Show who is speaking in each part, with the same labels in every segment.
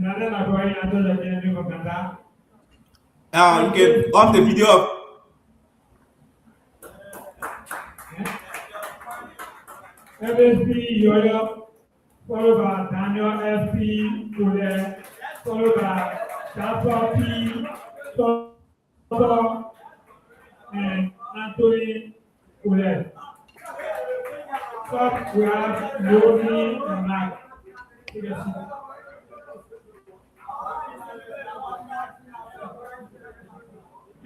Speaker 1: You can off the video of
Speaker 2: FSP Yoyo, followed by Daniel FP Kule, followed by Jasper P. Toto, and Anthony Kule. Top we have Yogi and Mark. Take a seat.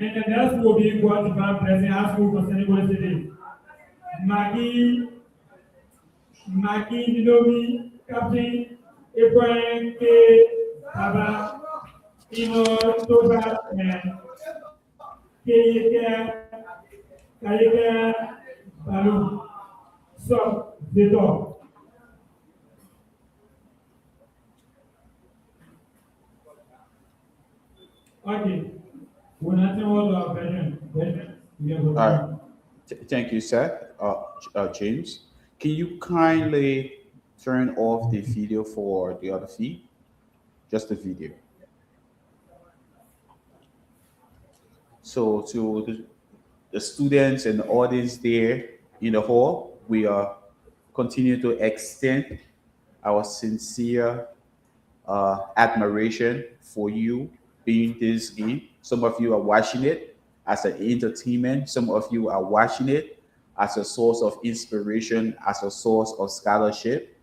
Speaker 2: And the next will be God Divine Blessing High School for Senegal City. Maggie Dinomi, Captain Abraham K. Baba, Ino Toba, and Kayeka Balu. So, the door. Okay. We're not in order, Benjamin.
Speaker 3: Thank you, sir. James, can you kindly turn off the video for the other feed? Just the video. So to the students and the audience there in the hall, we are continue to extend our sincere admiration for you being this game. Some of you are watching it as an entertainment. Some of you are watching it as a source of inspiration, as a source of scholarship.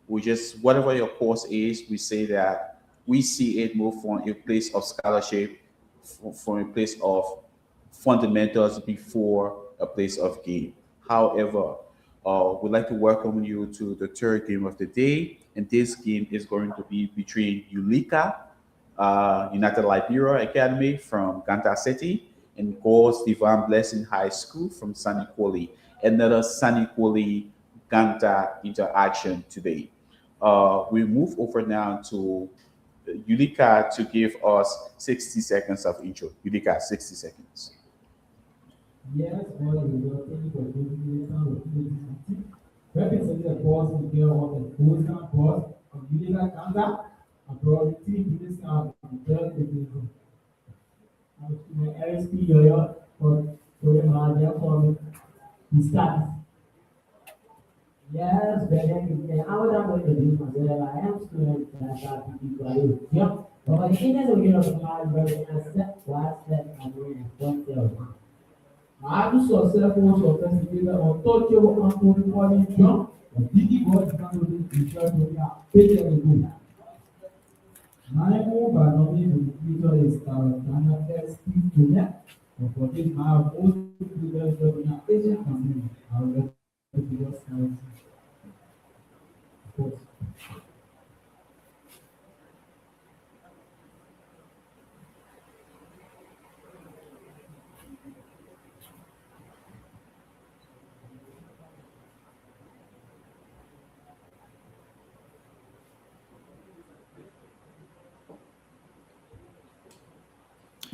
Speaker 3: We just, whatever your course is, we say that we see it move from a place of scholarship, from a place of fundamentals before a place of game. However, we'd like to welcome you to the third game of the day. And this game is going to be between Ulika, United Liberia Academy from Ganta City, and God's Divine Blessing High School from Saniquoli. Another Saniquoli Ganta interaction today. We move over now to Ulika to give us 60 seconds of intro. Ulika, 60 seconds.
Speaker 4: Yes, all of you thank you for giving me the time of representing the boss and girl of the Boston boss of Ulika Ganta. Abroad, 3 minutes now, and 12 people. LSP Yoyo for Maria for the status. Yes, very good. I was not going to do myself. I am student at PPP. Yep. But the thing is, we have a hard work and step was that I'm doing one cell. I do so self also festival on Tokyo on to calling John. Biggie boys can do the church with a picture of good. My move and only the future is Ghana SP to that. For this, I have also to the Asian community. I will let the videos now.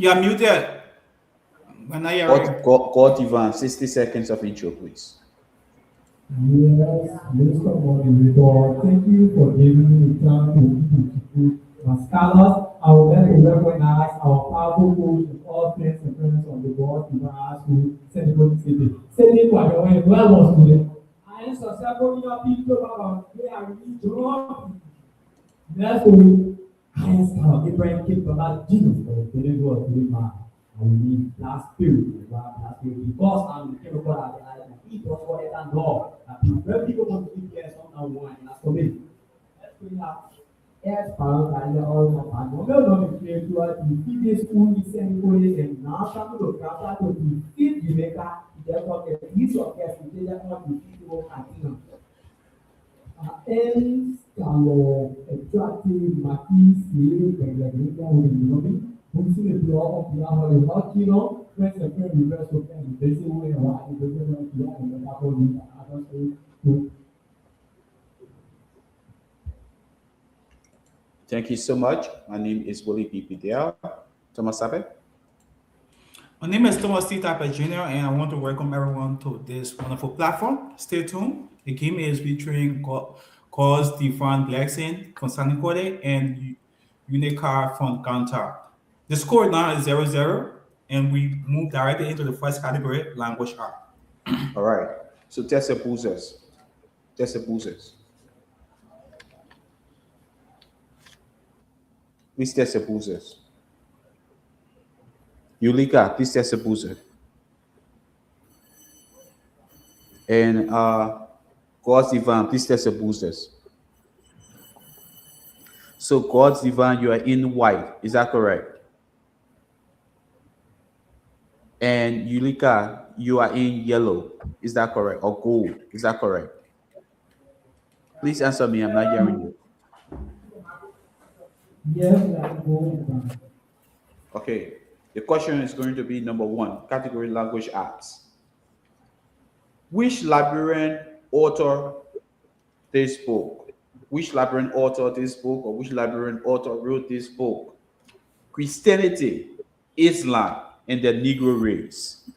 Speaker 1: you're muted. When I hear
Speaker 3: God Ivan, 60 seconds of intro, please.
Speaker 4: Yes, Mr. Moderator, thank you for giving me the time to do my scholars. I would like to recognize our powerful coach and all friends and friends on the board in our school, Senegal City. Sending for the way, well was today. I am successful in people about where I really draw. That's why I am still different kids about Jesus for the Senegal City man. I will need last period, because I'm the chemical at the island. It was what I can do. When people want to eat here, some now wine, and that's for me. Let's bring up air power and all my partner. Well, not the place to the feed school is anybody and now some of the crowd to feed Jamaica. Therefore, the piece of gas is there not to feed the continent. And attractive marquis, and the Jamaica will be boosting the block of the house, you know, friends and friends request of them, they say, why it doesn't want to know the couple of other schools.
Speaker 3: Thank you so much. My name is Willie PPDL. Thomas Sabe.
Speaker 1: My name is Thomas T. Tapper Jr., and I want to welcome everyone to this wonderful platform. Stay tuned. The game is featuring Cause Devon Blackson from San Nicola and Unicar from Ghana. The score now is 0-0, and we move directly into the first category, language art.
Speaker 3: All right. So test the boozers. Test the boozers. Please test the boozers. Yulika, please test the boozer. And God's Divan, please test the boosters. So God's Divan, you are in white. Is that correct? And Yulika, you are in yellow. Is that correct? Or gold. Is that correct? Please answer me. I'm not hearing you.
Speaker 4: Yes, that gold.
Speaker 3: Okay. The question is going to be number 1, category language arts. Which Liberian author this book? Which Liberian author this book, or which Liberian author wrote this book? Christianity, Islam, and the Negro race.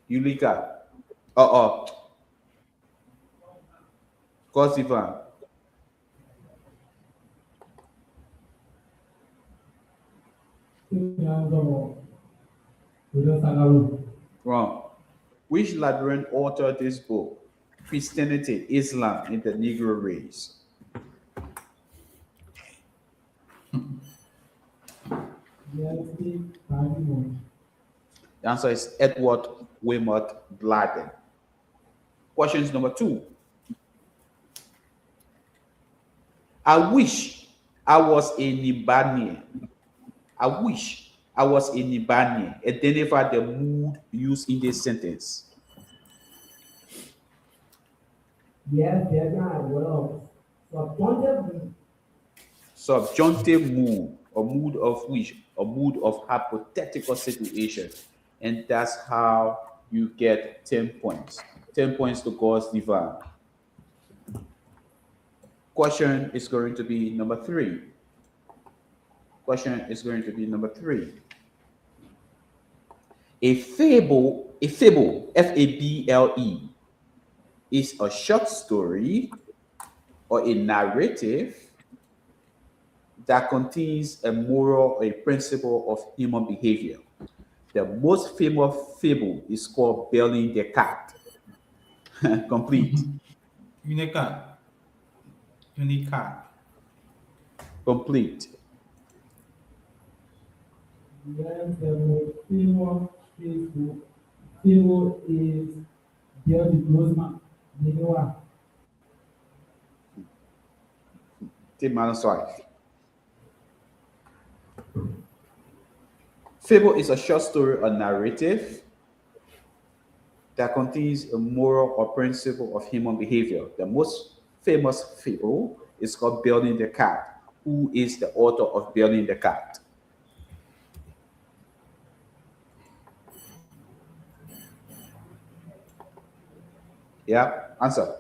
Speaker 3: Yulika. Kosivan. Wrong. Which Liberian authored this book? Christianity, Islam, and the Negro race. The answer is Edward Wilmot Bladden. Questions number 2. I wish I was a Nimbanian. I wish I was a Nimbanian. Identify the mood used in this sentence.
Speaker 4: Yes, well,
Speaker 3: Subjunctive mood, or mood of wish, or mood of hypothetical situation. And that's how you get 10 points. 10 points to God's Divan. Question is going to be number 3. Question is going to be number 3. A fable, F-A-B-L-E, is a short story or a narrative that contains a moral or a principle of human behavior. The most famous fable is called Belling the Cat. Complete.
Speaker 1: Unica.
Speaker 3: Complete.
Speaker 4: Yes, the most famous fable is Bill the Closeman.
Speaker 3: Fable is a short story or narrative that contains a moral or principle of human behavior. The most famous fable is called Belling the Cat. Who is the author of Belling the Cat? Yeah, answer.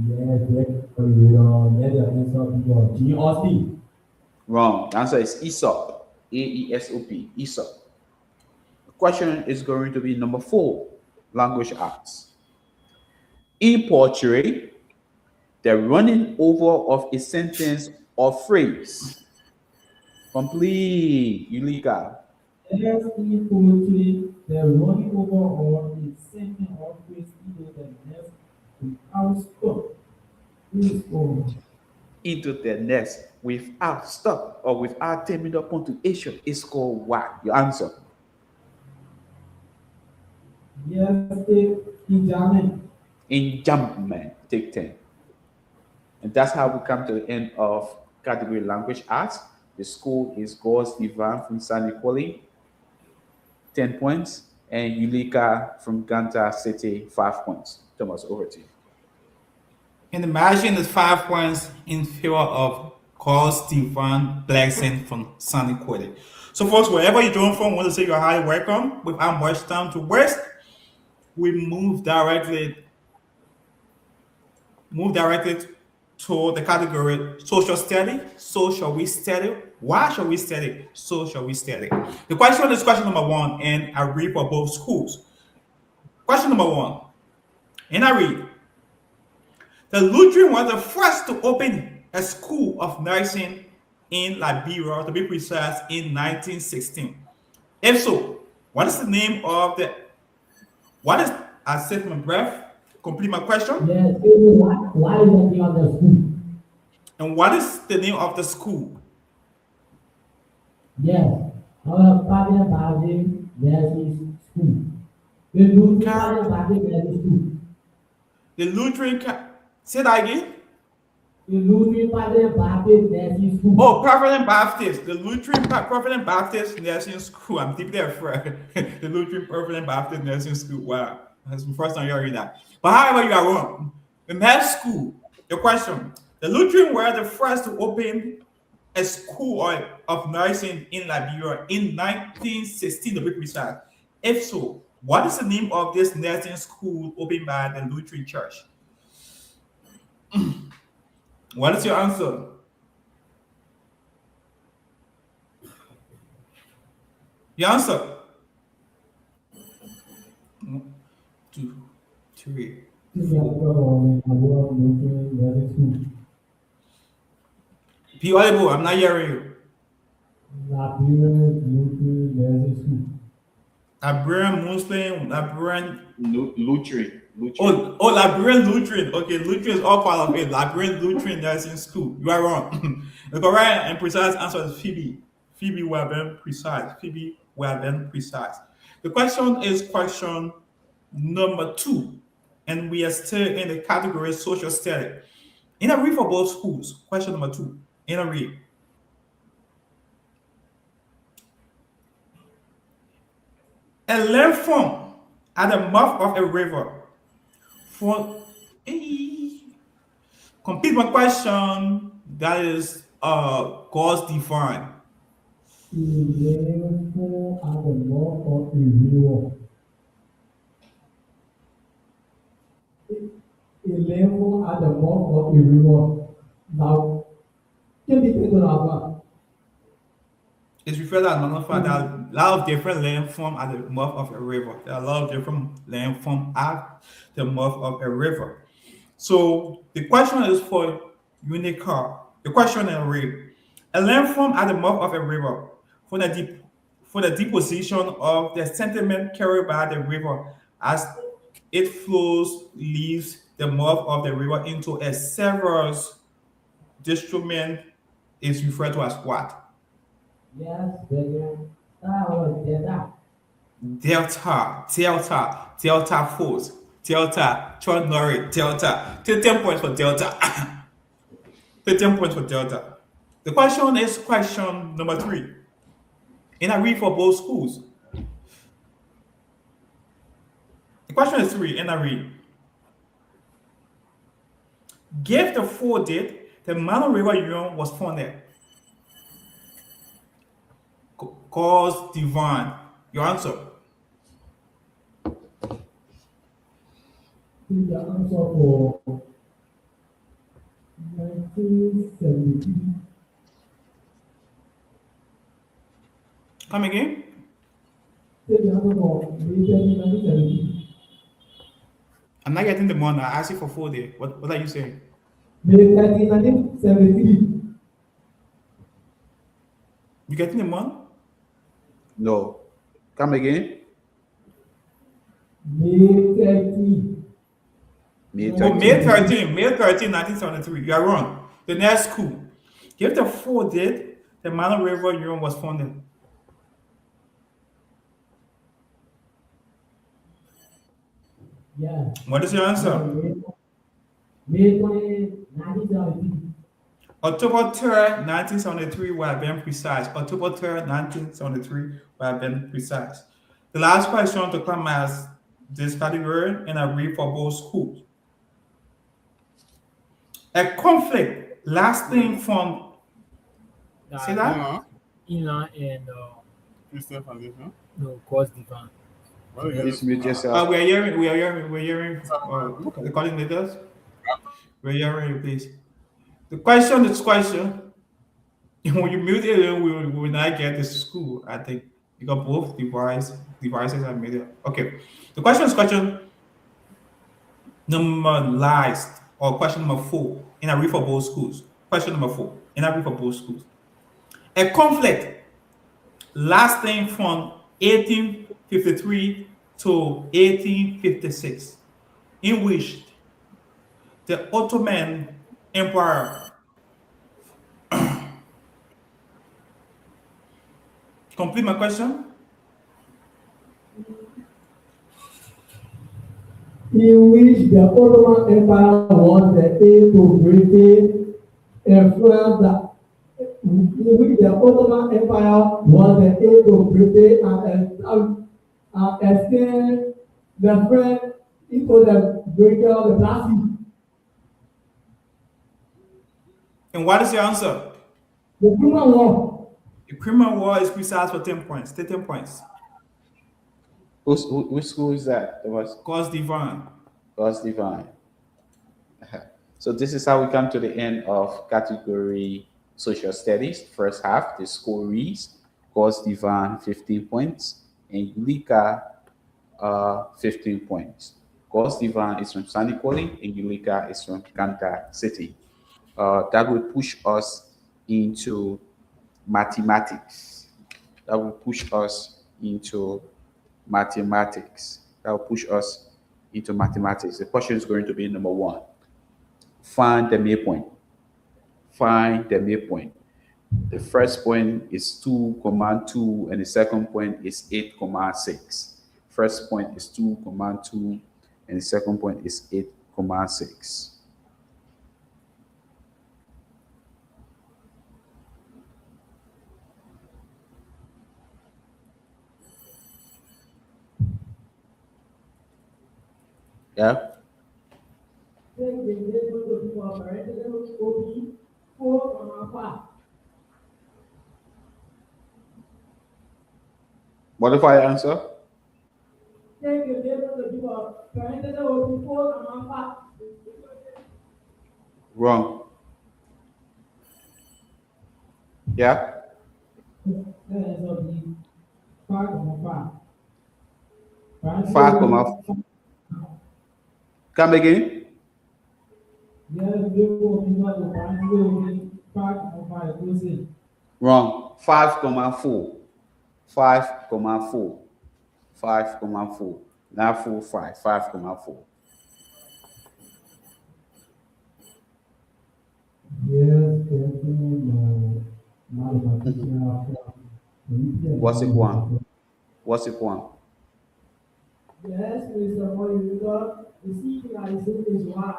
Speaker 4: Yes, G. Austin.
Speaker 3: Wrong. The answer is Aesop. A-E-S-O-P. Aesop. The question is going to be number 4, language arts. In poetry, the running over of a sentence or phrase. Complete. Yulika.
Speaker 4: Yes, in poetry, the running over of a sentence or phrase into the next without stop.
Speaker 3: Into the next without stop or without terminal punctuation is called what? Your answer.
Speaker 4: Yes, enjambment.
Speaker 3: Enjambment. Take 10. And that's how we come to the end of category language arts. The school is God's Divan from San Nicola, 10 points, and Yulika from Ganta City, 5 points. Thomas, over to you.
Speaker 1: And the margin is 5 points in favor of Carl Stephen Blackson from San Nicola. So, folks, wherever you're joining from, I want to say you're highly welcome. Without much time to waste, we move directly to the category social study. So shall we study? Why shall we study? So shall we study? The question is question number 1, and I read for both schools. Question number 1, and I read: The Lutheran was the first to open a school of nursing in Liberia, to be precise, in 1916. If so, what is the name of the, what is, I said my breath, complete my question,
Speaker 4: Yes, why is the name of the school?
Speaker 1: and what is the name of the school?
Speaker 4: Yes, our Father Baptist Baptist School. The Lutheran Father Baptist Baptist School.
Speaker 1: The Lutheran, say that again?
Speaker 4: The Lutheran Father Baptist Baptist School.
Speaker 1: Oh, Providence Baptist, the Lutheran Providence Baptist Nursing School. I'm deeply afraid. The Lutheran Providence Baptist Nursing School. Wow, that's the first time hearing that. But however, you are wrong. The next school, the question: the Lutheran were the first to open a school of nursing in Liberia in 1916, to be precise. If so, what is the name of this nursing school opened by the Lutheran Church? What is your answer? Your answer. 1, 2, 3,
Speaker 4: This is the Lutheran Baptist School.
Speaker 1: Be audible. I'm not hearing you.
Speaker 4: Liberia Lutheran Baptist School.
Speaker 1: Liberian Muslim, Liberian.
Speaker 3: Lutheran.
Speaker 1: Oh, Liberian Lutheran. Okay, Lutheran is all part of it. Liberian Lutheran Nursing School. You are wrong. The correct and precise answer is Phoebe. Phoebe, we have been precise. Phoebe, we have been precise. The question is question number 2, and we are still in the category social study. In a read for both schools. Question number 2. In a read. A landform at the mouth of a river. For complete my question, that is God's divine.
Speaker 4: A landform at the mouth of a river. A landform at the mouth of a river. Now, can be taken out.
Speaker 1: It's referred to as magnified. There are a lot of different landforms at the mouth of a river. There are a lot of different landforms at the mouth of a river. So the question is for Unicar. The question is read: a landform at the mouth of a river for the deposition of the sediment carried by the river as it flows leaves the mouth of the river into a severus instrument is referred to as what?
Speaker 4: Yes, delta.
Speaker 1: Delta force, delta, extraordinary, delta. 10 points for delta. 10 points for delta. The question is question number 3. And I read for both schools. The question is 3, and I read. Give the full date the Mano River Union was founded. Cause divine. Your answer.
Speaker 4: The answer for 1973.
Speaker 1: Come again?
Speaker 4: The answer for 1973.
Speaker 1: I'm not getting the month. I asked you for 4 days. What are you saying?
Speaker 4: May 13, 1973.
Speaker 1: You getting the month?
Speaker 3: No. Come again.
Speaker 4: May 13.
Speaker 3: May
Speaker 1: Oh,
Speaker 3: 13.
Speaker 1: May 13, 1973. You are wrong. The next school. Give the full date the Mano River Union was founded.
Speaker 4: Yeah.
Speaker 1: What is your answer?
Speaker 4: May 20, 1973.
Speaker 1: October 3rd, 1973, we have been precise. October 3rd, 1973, we have been precise. The last question to come as this category, and I read for both schools. A conflict lasting from, say that?
Speaker 5: Inland and
Speaker 6: Christian Foundation.
Speaker 5: no, cause divine.
Speaker 6: Well,
Speaker 3: Please mute yourself.
Speaker 1: We are hearing the coordinators. We're hearing you, please. The question is question. When you mute it, we will not get this school. I think you got both devices are muted. Okay. The question is question normalized. Or question number 4, and I read for both schools. Question number 4, and I read for both schools. A conflict lasting from 1853 to 1856, in which the Ottoman Empire complete my question.
Speaker 4: In which the Ottoman Empire was the aid to Britain and France, in which the Ottoman Empire was the aid to Britain and extend the French into the Britain of the Black Sea.
Speaker 1: And what is your answer?
Speaker 4: The Crimean War.
Speaker 1: The Crimean War is precise for 10 points. Take 10 points.
Speaker 3: Which school is that? It was
Speaker 1: Cause divine.
Speaker 3: God's Divine. So this is how we come to the end of category social studies. First half, the score reads God's Divine 15 points and Ulika 15 points. God's Divine is from Sandy Quali and Ulika is from Kanta City. That will push us into mathematics. That will push us into mathematics. That will push us into mathematics. The question is going to be number 1. Find the midpoint. Find the midpoint. The first point is 2,2 and the second point is 8,6. First point is 2,2 and the second point is 8,6. Yeah. What if I answer? Wrong. Yeah. 5,5. Come again. Wrong. 5,4. 5,4. 5,4. Not 4, 5. 5,4. What's it one? What's it one?
Speaker 4: Yes, Mr. Monitor, the synchronization is one.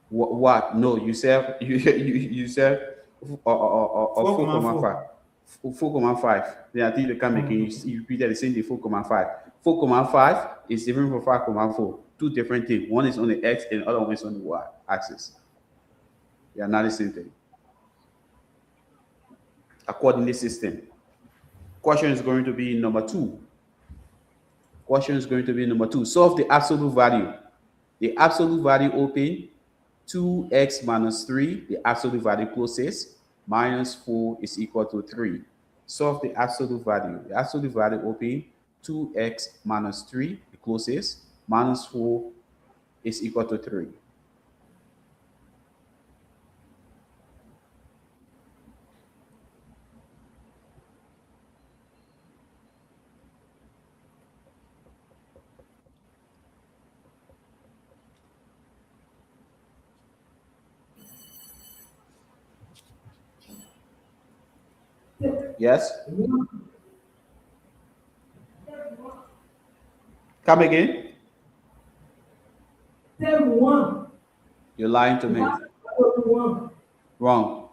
Speaker 3: What? No, you said you said 4,5. 4,5. Then I think you come again. You repeated the same thing. 4,5. 4,5 is different from 5,4. Two different things. One is on the x and the other one is on the y axis. They are not the same thing. According to the system. Question is going to be number 2. Question is going to be number 2. Solve the absolute value. The absolute value open 2x minus 3. The absolute value closes minus 4 is equal to 3. Solve the absolute value. The absolute value open 2x minus 3. The closes minus 4 is equal to 3. Yes? Come again? You're lying to me. Wrong.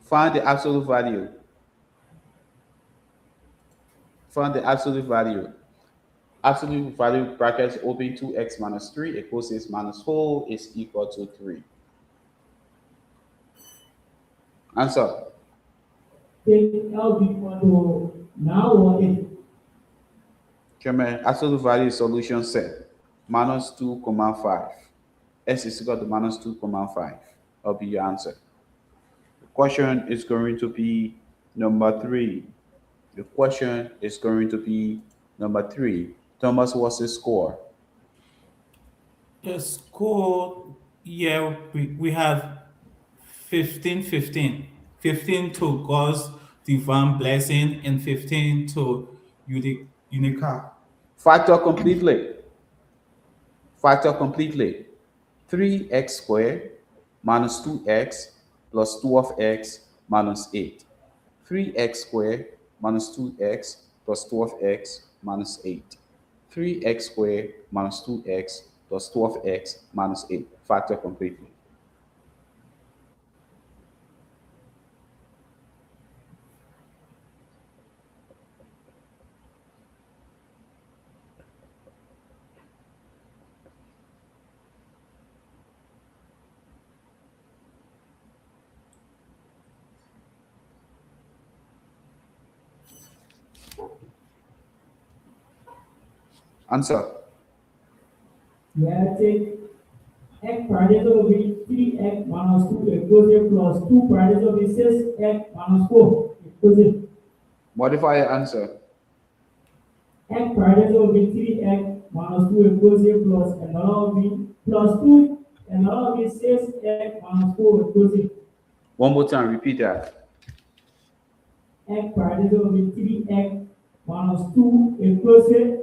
Speaker 3: Find the absolute value. Find the absolute value. Absolute value brackets open 2x minus 3 equals 6 minus 4 is equal to 3. Answer. Absolute value solution set minus 2,5. S is equal to minus 2,5. That'll be your answer. The question is going to be number 3. The question is going to be number 3. Thomas, what's his score?
Speaker 1: The score, yeah, we have 15-15. 15 to God's divine blessing and 15 to Unica.
Speaker 3: Factor completely. Factor completely. 3x squared minus 2x plus 12x minus 8. 3x squared minus 2x plus 12x minus 8. 3x squared minus 2x plus 12x minus 8. Factor completely. Answer.
Speaker 4: Yeah, take x parenthesis will be 3x minus 2 equals a plus 2 parenthesis will be 6x minus 4 equals a.
Speaker 3: Modify your answer.
Speaker 4: X parenthesis will be 3x minus 2 equals a plus another will be plus 2 another will be 6x minus 4 equals a.
Speaker 3: One more time, repeat that.
Speaker 4: X parenthesis will be 3x minus 2 equals a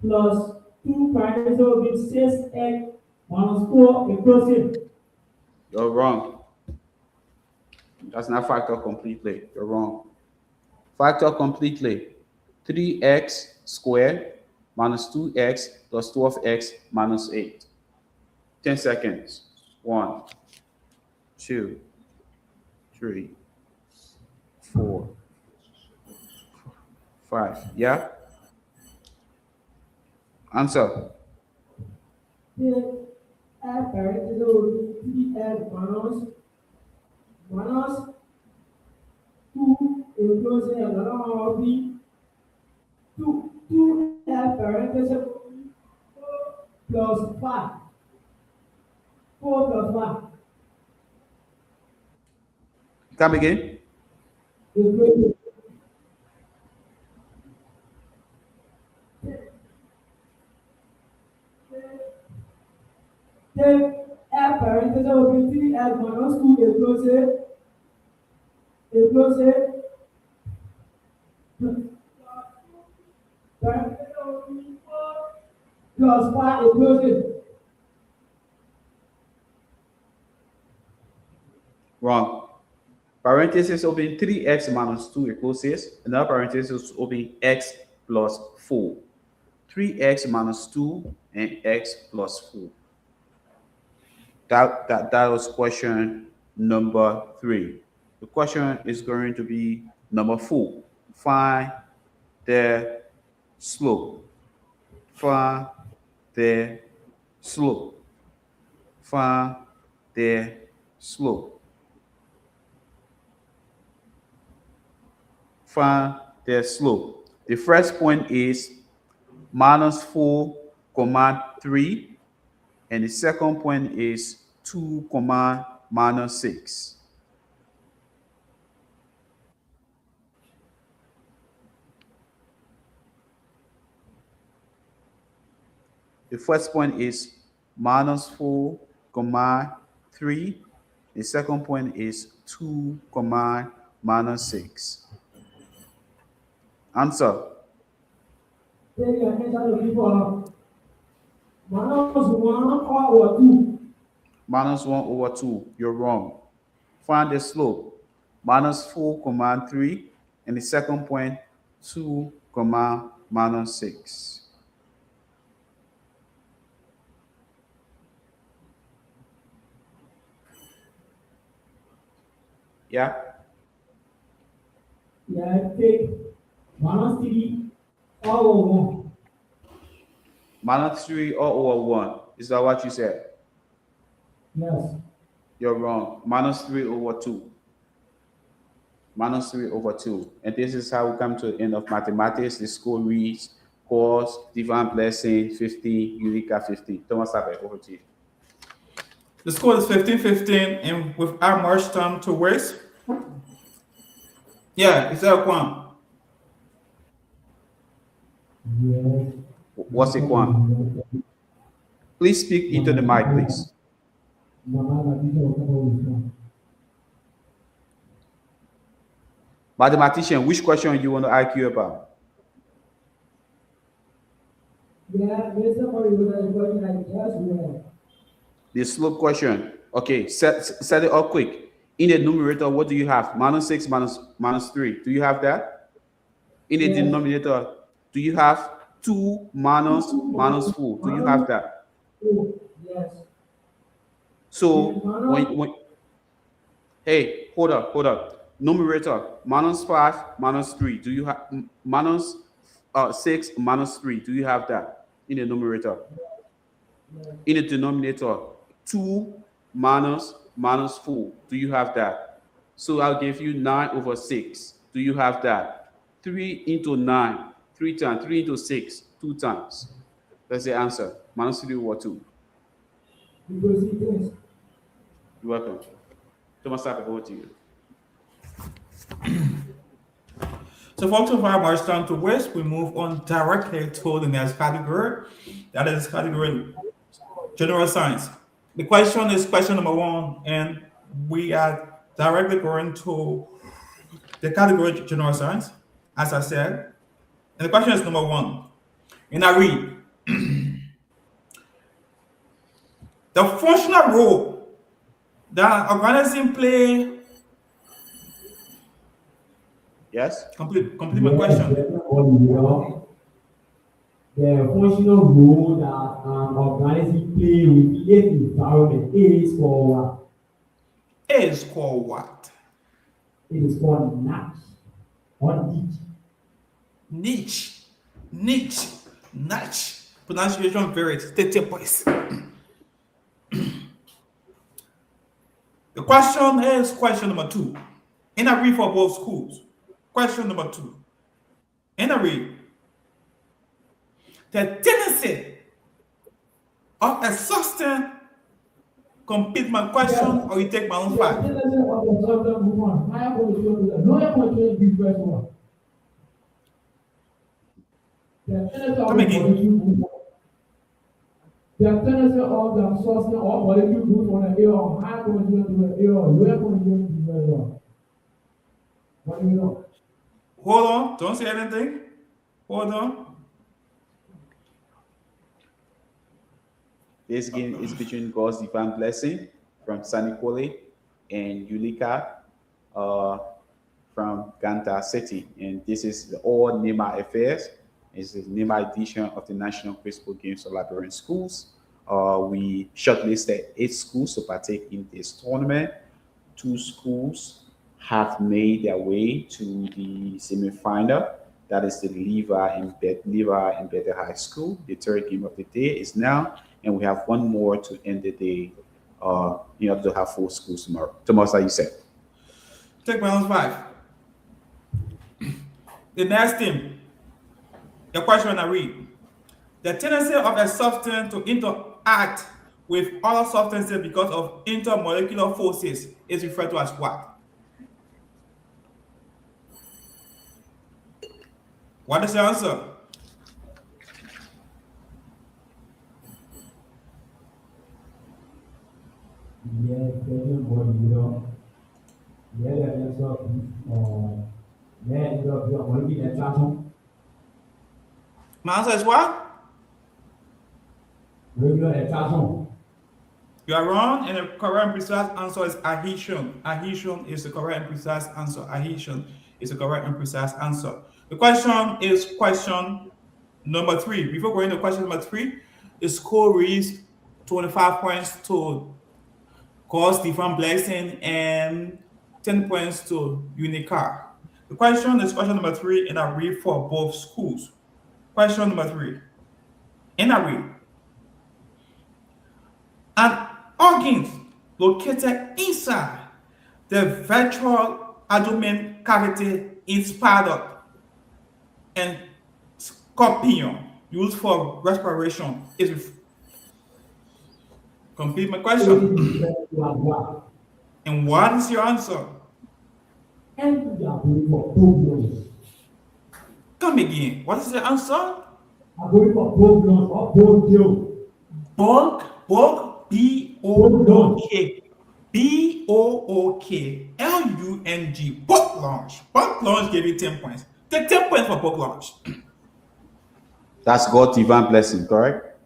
Speaker 4: plus 2 parenthesis will be 6x minus 4 equals a.
Speaker 3: You're wrong. That's not factor completely. You're wrong. Factor completely. 3x squared minus 2x plus 12x minus 8. 10 seconds. 1, 2, 3, 4, 5. Yeah? Answer.
Speaker 4: The X parenthesis will be 3x minus 2 equals a another one will be 2 X parenthesis plus 5. 4 plus 5
Speaker 3: Come again.
Speaker 4: equals take F parenthesis will be 3x minus 2 equals a parenthesis will be 4 plus 5 equals a.
Speaker 3: Wrong. Parenthesis open 3x minus 2 equals 6. Another parenthesis open x plus 4. 3x minus 2 and x plus 4. That was question number 3. The question is going to be number 4. Find the slope. Find the slope. Find the slope. Find the slope. The first point is minus 4, 3, and the second point is 2, minus 6. The first point is minus 4, 3. The second point is 2, minus 6. Answer.
Speaker 4: Take your answer to be for minus 1 over 2.
Speaker 3: Minus 1 over 2. You're wrong. Find the slope. Minus 4, 3. And the second point, 2, minus 6. Yeah?
Speaker 4: Yeah, take minus 3 all over 1.
Speaker 3: Minus 3 all over 1. Is that what you said?
Speaker 4: Yes.
Speaker 3: You're wrong. Minus 3 over 2. Minus 3 over 2. And this is how we come to the end of mathematics. The score reads cos, divine blessing, 15, Eureka 15. Thomas Abe, over to you.
Speaker 1: The score is 15-15, and without much time to waste. Yeah, is that one?
Speaker 4: Yes.
Speaker 3: What's the one? Please speak into the mic, please. Mathematician, which question you want to argue about?
Speaker 4: Yeah, there's somebody with a question like that.
Speaker 3: The slope question. Okay, set it up quick. In the numerator, what do you have? -6 minus 3. Do you have that? In the denominator, do you have 2 minus 4? Do you have that?
Speaker 4: Yes.
Speaker 3: So when hey, hold up. Numerator, -5 minus 3. Do you have minus 6 minus 3? Do you have that in the numerator? In the denominator, 2 minus 4. Do you have that? So I'll give you 9/6. Do you have that? 3 into 9, 3 times. 3 into 6, 2 times. That's the answer. -3 over 2.
Speaker 4: Because it is.
Speaker 3: You're welcome. Thomas, over to you.
Speaker 1: So folks, of our march down to west, we move on directly to the next category. That is category general science. The question is question number 1, and we are directly going to the category general science, as I said. And the question is number 1. And I read, the functional role that organism play.
Speaker 3: Yes?
Speaker 1: Complete my question.
Speaker 4: The functional role that an organism play within its environment is called what?
Speaker 1: It is called what?
Speaker 4: It is called niche or niche.
Speaker 1: Niche. Pronunciation varies. 30 points. The question is question number 2. And I read for both schools. Question number 2. And I read, the tendency of a substance. Complete my question, or you take my own part. Come again.
Speaker 4: The tendency of the substance or molecule move from the air on high potential to the air on lower potential to the air. What do you know?
Speaker 1: Hold on, don't say anything. Hold on.
Speaker 3: This game is between God's divine blessing from Saniquale and Yulika from Ganta City. And this is the all Nimba affairs. It's the Nimba edition of the National Baseball Games of Liberian Schools. We shortlisted 8 schools to partake in this tournament. 2 schools have made their way to the semi-final. That is the Liberia and Bethel High School. The 3rd game of the day is now, and we have 1 more to end the day in order to have 4 schools tomorrow. Thomas, how you said?
Speaker 1: Take my own 5. The next thing. The question I read, the tendency of a substance to interact with other substances because of intermolecular forces is referred to as what? What is the answer? My answer is what? You are wrong, and the correct and precise answer is adhesion. Adhesion is the correct and precise answer. Adhesion is the correct and precise answer. The question is question number 3. Before going to question number 3, the score reads 25 points to God's divine blessing and 10 points to Unicar. The question is question number 3, and I read for both schools. Question number 3. And I read, an organ located inside the ventral abdomen cavity is spider and scorpion used for respiration is complete my question. And what is your answer? Come again. What is the answer? Book, B-O-O-K. B-O-O-K-L-U-N-G. Book launch. Book launch gave you 10 points. Take 10 points for book launch.
Speaker 3: That's God's divine blessing, correct?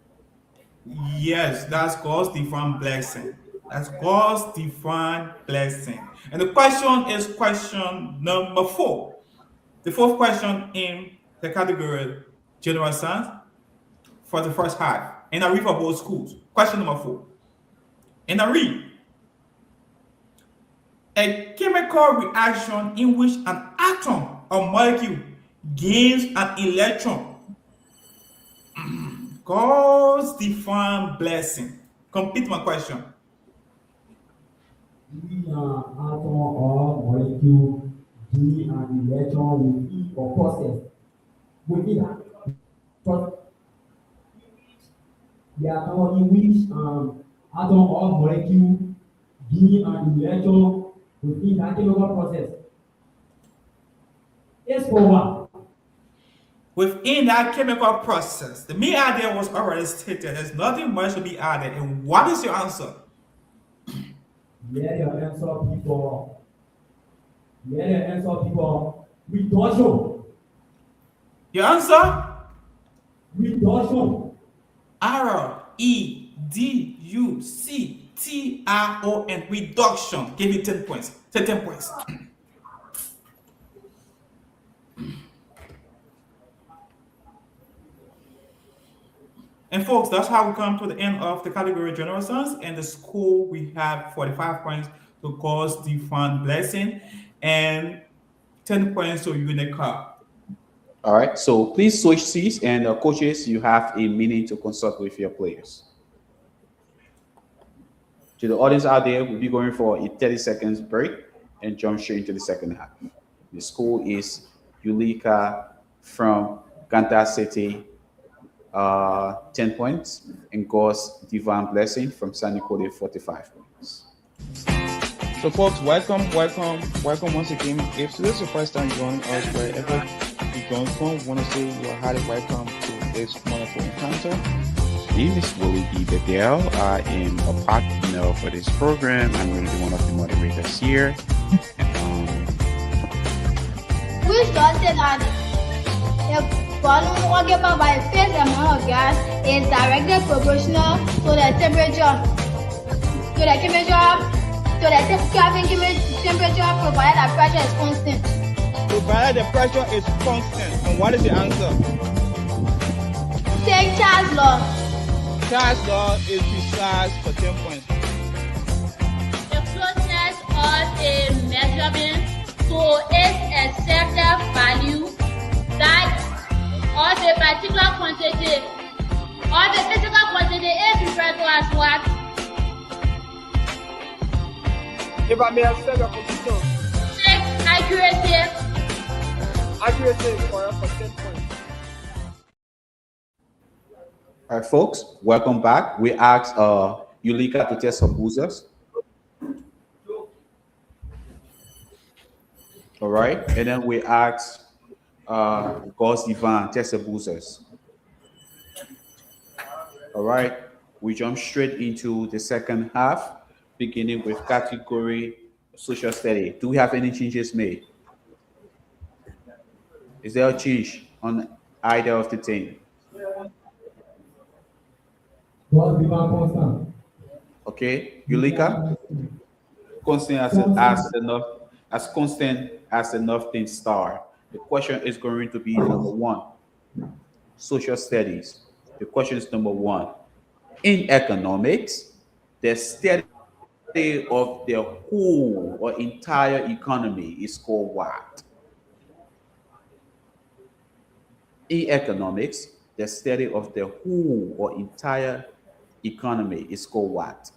Speaker 1: Yes, that's God's divine blessing. That's God's divine blessing. And the question is question number 4. The fourth question in the category general science for the first half. And I read for both schools. Question number 4. And I read. A chemical reaction in which an atom or molecule gains an electron. God's divine blessing. Complete my question.
Speaker 4: The atom or molecule gain an electron with or process within that the atom in which atom or molecule gain an electron within that chemical process is for what?
Speaker 1: Within that chemical process, the main idea was already stated. There's nothing much to be added. And what is your answer?
Speaker 4: Let your answer people. Let your answer people. Reduction.
Speaker 1: Your answer?
Speaker 4: Reduction.
Speaker 1: R-E-D-U-C-T-R-O-N. Reduction. Give you 10 points. Say 10 points. And folks, that's how we come to the end of the category general science. And the school, we have 45 points to God's divine blessing and 10 points to Unicap.
Speaker 3: All right. So please switch seats, and coaches, you have a minute to consult with your players. To the audience out there, we'll be going for a 30 seconds break and jump straight into the second half. The school is Ulika from Kansas City, 10 points, and God's divine blessing from Sunny Code, 45 points.
Speaker 7: So folks, welcome once again. If this is the first time joining us, wherever you're going from, we want to say you are highly welcome to this wonderful encounter.
Speaker 8: My name is Willie E. Bedell. I am a partner for this program. I'm going to be one of the moderators here.
Speaker 9: We started that the volume occupied by a fixed amount of gas is directly proportional to the temperature provided that pressure is constant.
Speaker 7: Provided the pressure is constant. And what is the answer?
Speaker 9: Take Charles' law.
Speaker 7: Charles' law is precise for 10 points.
Speaker 9: The closeness of a measurement to its accepted value that of a particular quantity or the physical quantity is referred to as what?
Speaker 2: If I may accept your position.
Speaker 9: Take accuracy.
Speaker 2: Accuracy for 10 points.
Speaker 3: All right, folks, welcome back. We asked Ulika to test her boosters. All right, and then we asked God's divine test her boosters. All right, we jump straight into the second half, beginning with category social study. Do we have any changes made? Is there a change on either of the team?
Speaker 4: God's divine constant.
Speaker 3: Okay, Ulika, constant as constant as the nothing star. The question is going to be number 1. Social studies. The question is number 1. In economics, the study of the whole or entire economy is called what? In economics, the study of the whole or entire economy is called what?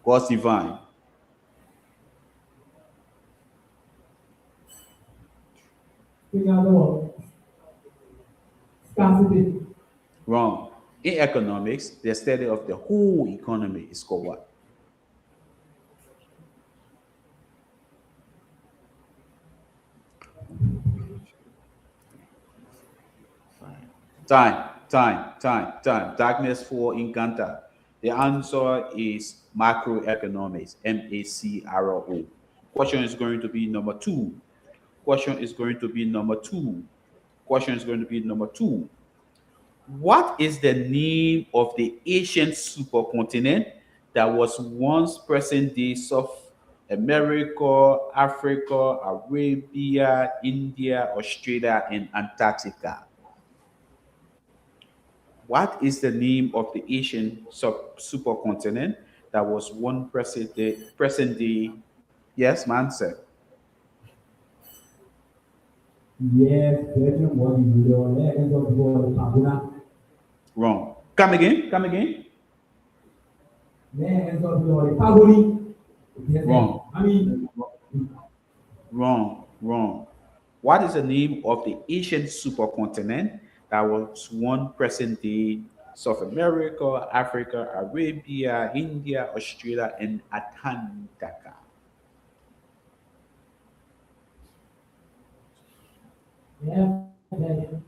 Speaker 3: God's divine.
Speaker 4: Scarcity.
Speaker 3: Wrong. In economics, the study of the whole economy is called what? Time. Darkness for in Ganta. The answer is macroeconomics, MACRO. Question is going to be number two. Question is going to be number two. Question is going to be number two. What is the name of the ancient supercontinent that was once present day South America, Africa, Arabia, India, Australia, and Antarctica? What is the name of the Asian supercontinent that was one present day? Yes, man, sir.
Speaker 4: Yes, Belgium was in the legends of the world, Pabuna.
Speaker 3: Wrong. Come again. Come again.
Speaker 4: Legends of the world, Pabuli.
Speaker 3: Wrong.
Speaker 4: I mean,
Speaker 3: Wrong. What is the name of the Asian supercontinent that was one present day South America, Africa, Arabia, India, Australia, and Antarctica?
Speaker 4: yeah, Belgium.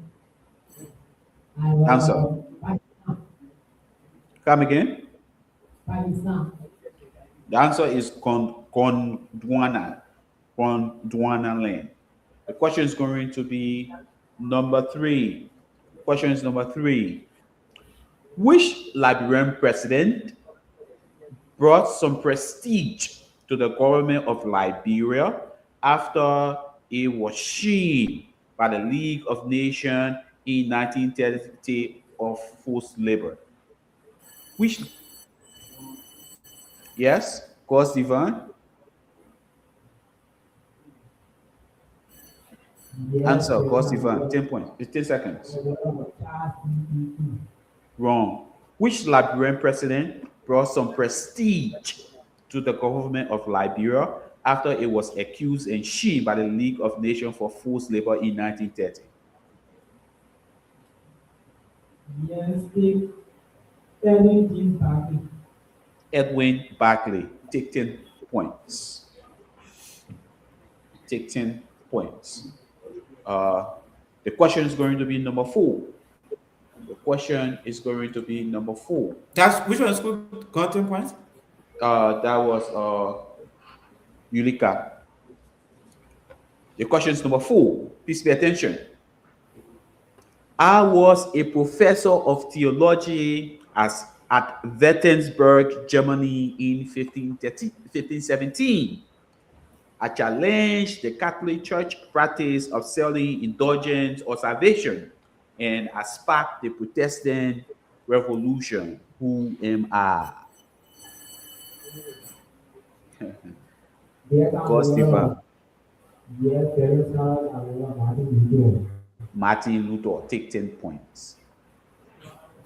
Speaker 3: Answer.
Speaker 4: Pakistan.
Speaker 3: Come again.
Speaker 4: Pakistan.
Speaker 3: The answer is Gondwana land. The question is going to be number three. Question is number three. Which Liberian president brought some prestige to the government of Liberia after it was shamed by the League of Nations in 1930 of forced labor? Which, yes, Coach Ivan?
Speaker 4: Yes,
Speaker 3: Answer, Coach
Speaker 4: Belgium.
Speaker 3: Ivan. 10 points. It's 10 seconds. Wrong. Which Liberian president brought some prestige to the government of Liberia after it was accused and shamed by the League of Nations for forced labor in 1930?
Speaker 4: Yes, Steve. Edwin Party.
Speaker 3: Edwin Barkley. Take 10 points. Take 10 points. The question is going to be number four. The question is going to be number four.
Speaker 1: That's which one school got 10 points?
Speaker 3: That was Ulika. The question is number four. Please pay attention. I was a professor of theology at Wittenberg, Germany in 1517. I challenged the Catholic Church practice of selling indulgence or salvation, and I sparked the Protestant Revolution. Who am I? God, Stephen.
Speaker 4: Yes, there is Martin.
Speaker 3: Martin Luther, take 10 points.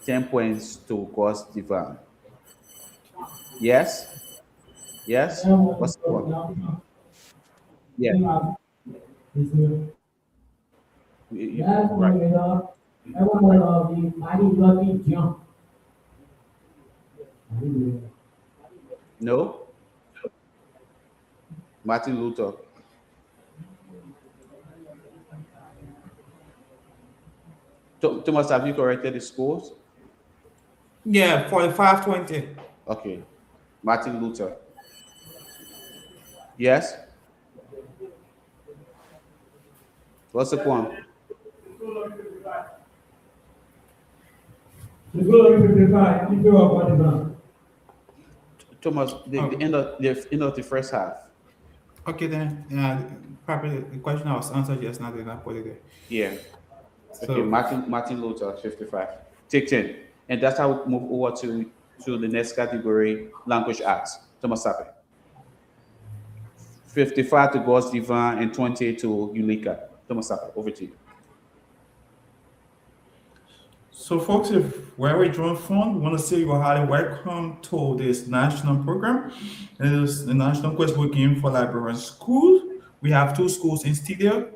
Speaker 3: 10 points to God, Stephen. Yes? Yes? What's the one? Yeah. Right. No? Martin Luther. Thomas, have you corrected the scores?
Speaker 1: Yeah, 45-20.
Speaker 3: Okay. Martin Luther. Yes? What's the point?
Speaker 2: It's going to be 55 in favor of Guatemala.
Speaker 3: Thomas, the end of the first half.
Speaker 1: Okay, then probably the question I was answered just now, did not put it there.
Speaker 3: Yeah.
Speaker 1: So,
Speaker 3: Okay, Martin Luther, 55. Take 10. And that's how we move over to the next category, language arts. Thomas Sappe. 55 to God's Divine and 20 to Ulika. Thomas Sappe, over to you.
Speaker 1: So, folks, if where we join from, we want to say you're highly welcome to this national program. It is the National Questbook Game for Liberian Schools. We have two schools in studio.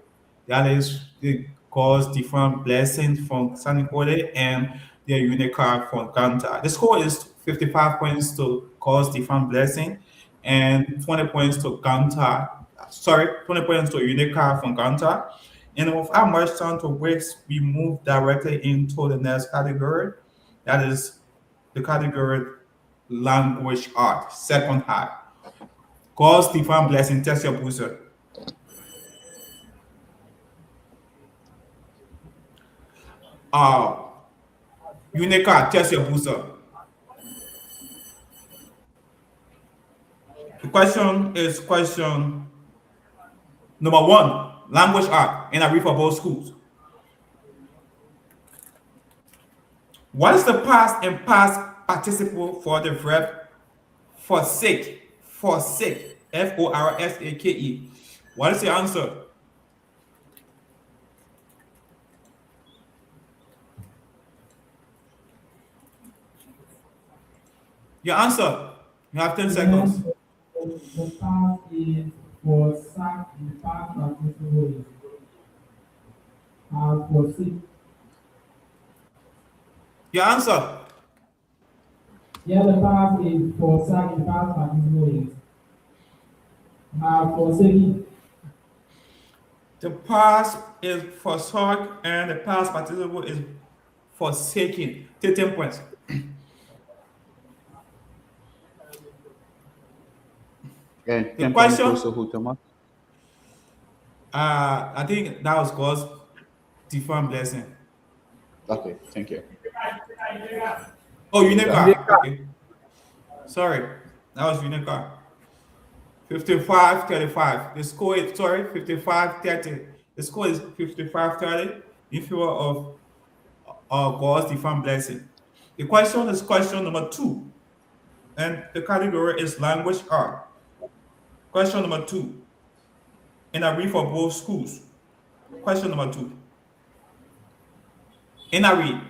Speaker 1: That is the God's Different Blessings from San Nicolas and the Unicar from Ganta. The score is 55 points to God's Different Blessing and 20 points to Ganta. Sorry, 20 points to Unicar from Ganta And without much time to waste, we move directly into the next category. That is the category language art, second high. God's divine blessing, test your booster. Uh, Unica, test your booster. The question is question number one, language art, and I read for both schools. What is the past and past participle for the verb forsake? Forsake. Forsake. What is the answer? Your answer. You have 10 seconds.
Speaker 4: The past is for sack, the past participle is for sick.
Speaker 1: Your answer.
Speaker 4: Yeah, the past is for sack, the past participle is for sick.
Speaker 1: The past is forsook and the past participle is forsaken. Take 10 points.
Speaker 3: And
Speaker 1: The
Speaker 3: 10 points
Speaker 1: question,
Speaker 3: goes to who, Thomas?
Speaker 1: I think that was God's divine blessing.
Speaker 3: Okay, thank you.
Speaker 1: Oh, Unica. Okay. Sorry, that was Unica. 55-35. The score is 55-30. The score is 55-30 in favor of God's divine blessing. The question is question number 2, and the category is language art. Question number 2, and I read for both schools. Question number 2, and I read.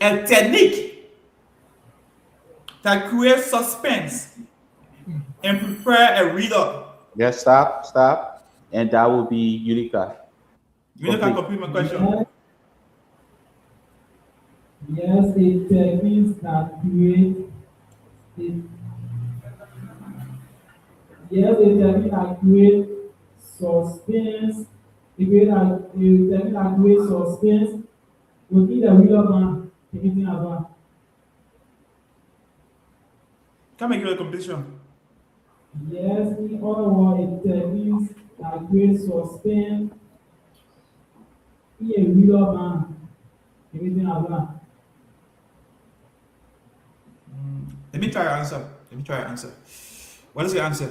Speaker 1: A technique that creates suspense and prepare a reader.
Speaker 3: Yes, stop. And that will be Unica.
Speaker 1: Unica, complete my question.
Speaker 4: Yes, it means that create it. Yes, it create suspense. It create suspense. We need a real man. Anything about.
Speaker 1: Can make your completion.
Speaker 4: Yes, in other words, it means that create suspense. Be a real man. Anything about.
Speaker 1: Let me try your answer. What is the answer?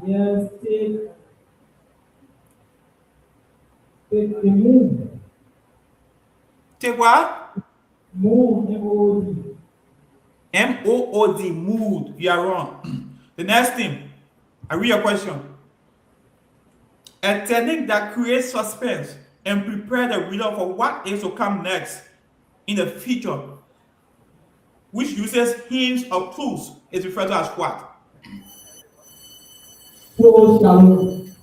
Speaker 4: Yes, take the moon.
Speaker 1: Take what?
Speaker 4: Moon, M-O-O-D.
Speaker 1: M-O-O-D, mood. You are wrong. The next thing, I read your question. A technique that creates suspense and prepare the reader for what is to come next in the future, which uses hints or clues, is referred to as what?
Speaker 4: Foreshadowing.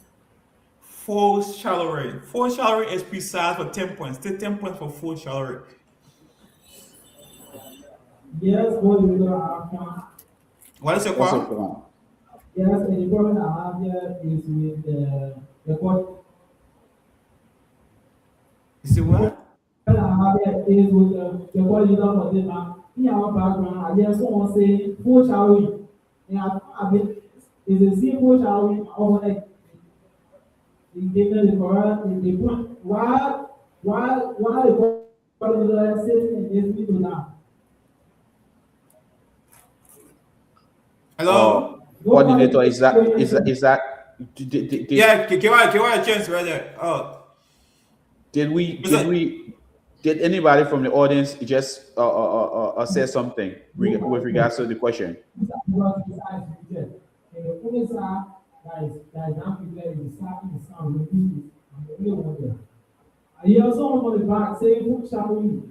Speaker 1: Foreshadowing. Foreshadowing is precise for 10 points. Take 10 points for foreshadowing.
Speaker 4: Yes, what you have.
Speaker 1: What is your
Speaker 3: What's
Speaker 1: question?
Speaker 3: up, Thomas?
Speaker 4: Yes, and the problem I have here is with the what
Speaker 1: You see what?
Speaker 4: I have here is with the quality of the man. In our background, I hear someone say foreshadowing. And I mean, is a simple foreshadowing of like given the correct the point. Why the quality saying is me to now?
Speaker 1: Hello?
Speaker 3: Coordinator, is that
Speaker 1: Yeah, give her a chance right there. Oh,
Speaker 3: did anybody from the audience just say something with regards to the question?
Speaker 4: I hear someone on the back saying, "Who shall we?"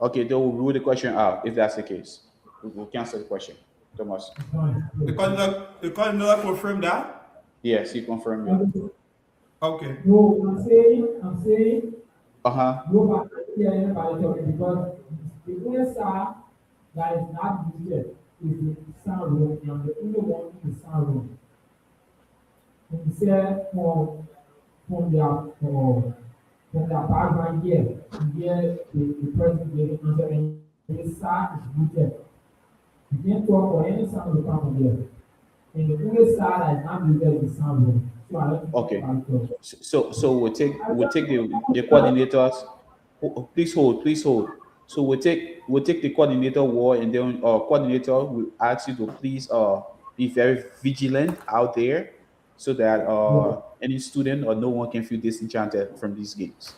Speaker 3: Okay, they will rule the question out if that's the case. We'll cancel the question. Thomas.
Speaker 1: the coordinator confirmed that?
Speaker 3: Yes, he confirmed it.
Speaker 1: Okay.
Speaker 4: No, I'm saying,
Speaker 3: Uh-huh.
Speaker 4: nobody hear anybody talking because the only sound that is not muted is the sound room, and the only one in the sound room. he said from their background here, the person gave an answer and his side is muted. You can't talk or any sound will come from there. And the only side that is not muted is the sound room. So I don't
Speaker 3: Okay.
Speaker 4: think
Speaker 3: So we'll take the coordinators. Please hold. So we'll take the coordinator wall, and then coordinator will ask you to please be very vigilant out there, so that any student or no one can feel disenchanted from these games.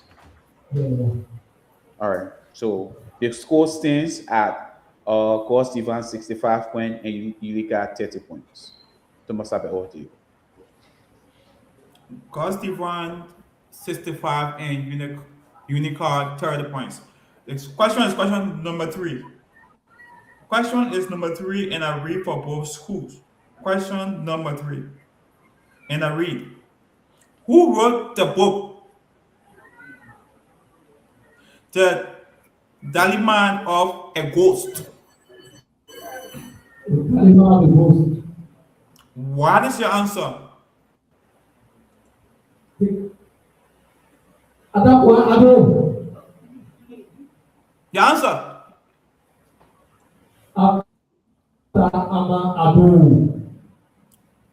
Speaker 4: yeah.
Speaker 3: All right. So the score stands at Coach Divan 65 points and Eureka 30 points. Thomas, have over to you.
Speaker 1: Cause Devon 65 and Unicard 30 points. The question is question number 3. Question is number 3, and I read for both schools. Question number 3, and I read: Who wrote the book The Daliman of a Ghost?
Speaker 4: The Taliban of the ghost.
Speaker 1: What is your answer?
Speaker 4: At that point, I don't.
Speaker 1: Your answer?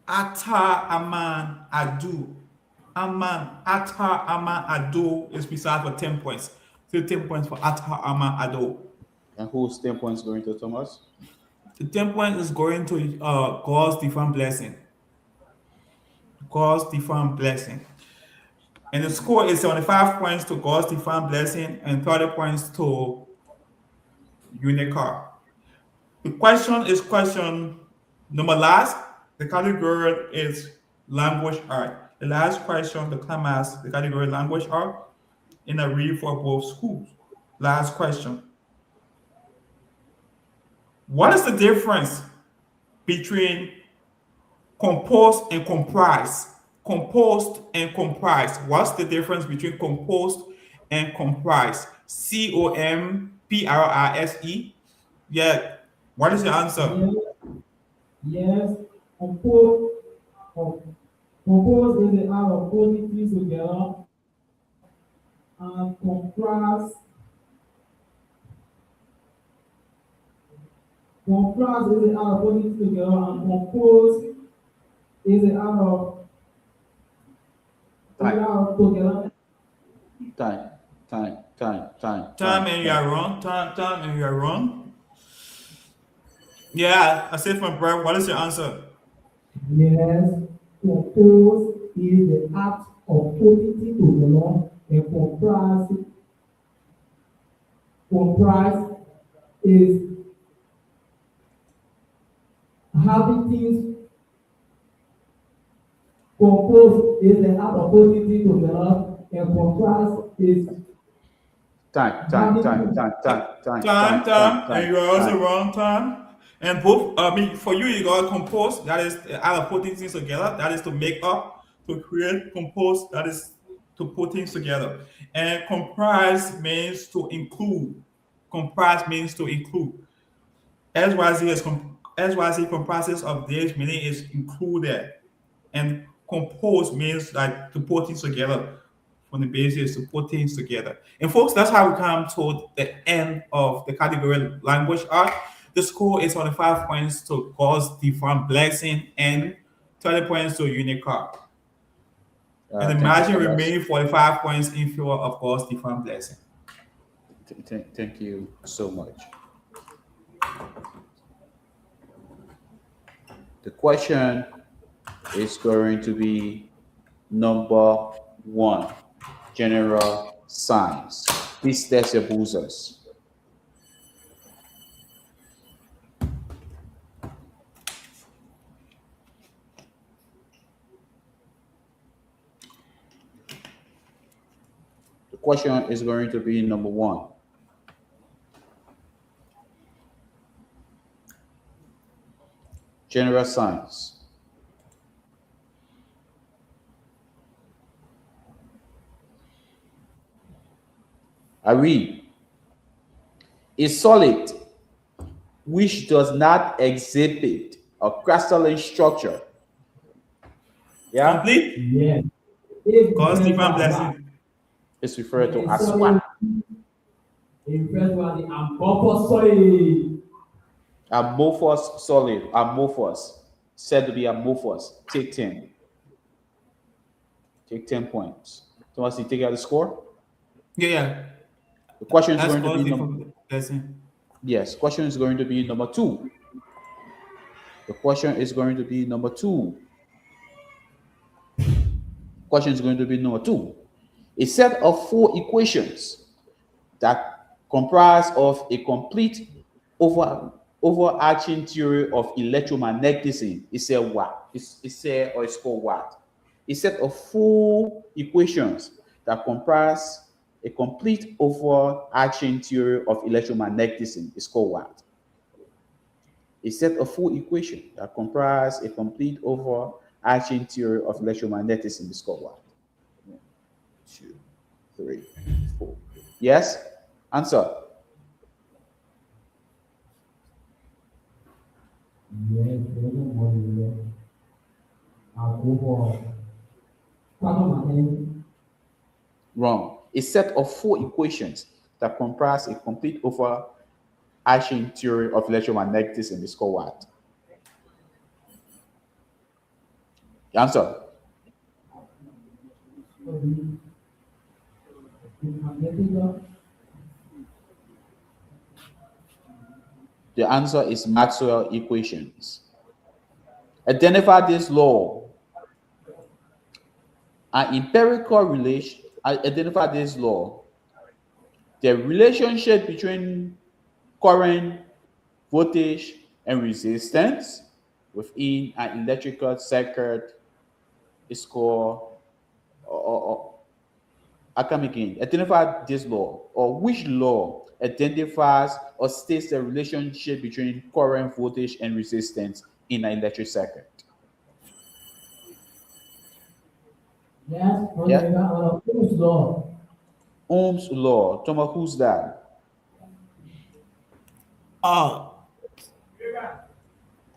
Speaker 1: Atta Aman Adu. Atta Aman Adu is beside for 10 points. So 10 points for Atta Aman Adu.
Speaker 3: And whose 10 points going to Thomas?
Speaker 1: The 10 points is going to God's divine blessing. God's divine blessing. And the score is 75 points to God's divine blessing and 30 points to Unicar. The question is question number last. The category is language art. The last question, the class, the category language art, in a read for both schools. Last question. What is the difference between composed and comprised? Composed and comprised. What's the difference between composed and comprised? COMPRISE? Yeah. What is your answer?
Speaker 4: Yes. Compose is the art of putting things together, and comprise is the art of putting things together, and compose is the art of together.
Speaker 1: Time and you are wrong. Time and you are wrong. Yeah, I said from Brad, what is your answer?
Speaker 4: Yes, compose is the act of putting things together, and comprise is having things. Compose is the act of putting things together, and comprise is
Speaker 1: Time, and you are also wrong. Time. And both, for you got compose, that is out of putting things together, that is to make up, to create. Compose, that is to put things together. And comprise means to include. Comprise means to include. SYZ comprises of this, meaning is included. And compose means like to put things together. From the basis to put things together. And folks, that's how we come to the end of the category language art. The score is 25 points to God's divine blessing and 30 points to Unicar. And the margin remaining 45 points in favor of God's divine blessing.
Speaker 3: Thank you so much. The question is going to be number 1. General science. Please test your buzzers. The question is going to be number 1. General science. I read, a solid which does not exhibit a crystalline structure Yeah,
Speaker 1: Complete.
Speaker 4: Yes. It
Speaker 1: God's
Speaker 4: refers to
Speaker 1: divine
Speaker 4: as what?
Speaker 1: blessing.
Speaker 3: it's referred to
Speaker 4: And
Speaker 3: as
Speaker 4: solid,
Speaker 3: what?
Speaker 4: it refers to as the amorphous solid.
Speaker 3: Amorphous solid. Amorphous. Said to be amorphous. Take 10. Take 10 points. Thomas, you take out the score?
Speaker 1: Yeah, yeah.
Speaker 3: The question is
Speaker 1: That's
Speaker 3: going to
Speaker 1: God's
Speaker 3: be
Speaker 1: divine blessing.
Speaker 3: yes, question is going to be number 2. The question is going to be number 2. Question is going to be number 2. A set of 4 equations that comprise of a complete overarching theory of electromagnetism is a what? It's a or it's called what? A set of 4 equations that comprise a complete overarching theory of electromagnetism is called what? A set of 4 equations that comprise a complete overarching theory of electromagnetism is called what? 1, 2, 3, 4. Yes? Answer.
Speaker 4: Yes, doesn't body. I'll go for quantum mechanics.
Speaker 3: Wrong. A set of 4 equations that comprise a complete overarching theory of electromagnetism is called what? The answer. The answer is Maxwell equations. Identify this law. An empirical relation. Identify this law. The relationship between current, voltage, and resistance within an electrical circuit is called. I come again. Identify this law, or which law identifies or states the relationship between current, voltage, and resistance in an electric circuit.
Speaker 4: Yes,
Speaker 3: Yeah.
Speaker 4: Ohm's law.
Speaker 3: Ohm's law. Thomas, who's that?